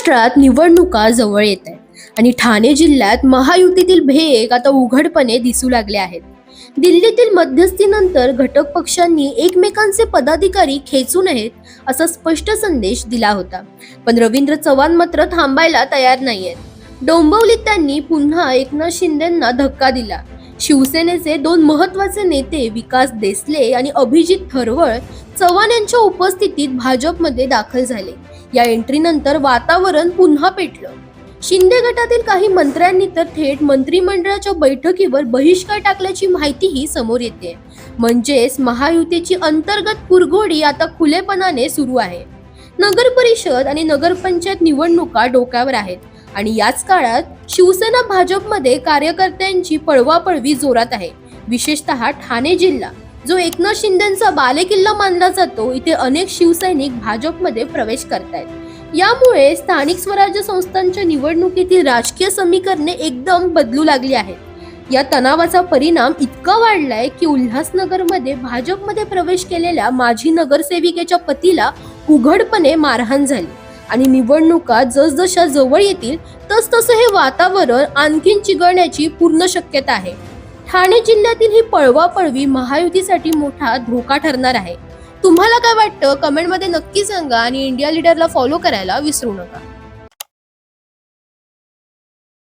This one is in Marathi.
महाराष्ट्रात निवडणुका जवळ येत आहेत आणि ठाणे जिल्ह्यात महायुतीतील भेग आता उघडपणे दिसू लागले आहेत. दिल्लीतील मध्यस्थीनंतर घटक पक्षांनी एकमेकांचे पदाधिकारी खेचू नयेत असा स्पष्ट संदेश दिला होता. पण रवींद्र चव्हाण मात्र थांबायला तयार नाहीयेत. डोंबिवलीत त्यांनी पुन्हा एकनाथ शिंदेंना धक्का दिला. शिवसेनेचे दोन महत्त्वाचे नेते विकास देसले आणि अभिजित थरवळ चव्हाण यांच्या उपस्थितीत भाजपमध्ये दाखल झाले. या एंट्रीनंतर वातावरण पुन्हा पेटलं. शिंदे गटातील काही मंत्र्यांनी तर थेट मंत्रिमंडळाच्या बैठकीवर बहिष्कार टाकल्याची माहितीही समोर येते. म्हणजेच महायुतीची अंतर्गत कुरघोडी आता खुलेपणाने सुरू आहे. नगर परिषद आणि नगरपंचायत निवडणुका डोक्यावर आहेत आणि याच काळात शिवसेना भाजपमध्ये कार्यकर्त्यांची पळवापळवी जोरात आहे. विशेषतः ठाणे जिल्हा जो एकनाथ शिंदेंचा बालेकिल्ला मानला जातो, इथे अनेक शिवसैनिक भाजपमध्ये प्रवेश करतायत. यामुळे स्थानिक स्वराज्य संस्थांच्या निवडणुकीतील राजकीय समीकरणे एकदम बदलू लागली आहेत. या तणावाचा परिणाम इतका वाढलाय की उल्हासनगरमध्ये भाजपमध्ये प्रवेश केलेल्या माजी नगरसेविकेच्या पतीला उघडपणे मारहाण झाली आणि निवडणुका जसजशा जवळ येतील तसतसं हे वातावरण आणखीन चिघळण्याची पूर्ण शक्यता आहे. ठाणे जिल्ह्यातील ही पळवापळवी महायुतीसाठी मोठा धोका ठरणार आहे. तुम्हाला काय वाटतं कमेंटमध्ये नक्की सांगा आणि इंडिया लीडरला फॉलो करायला विसरू नका.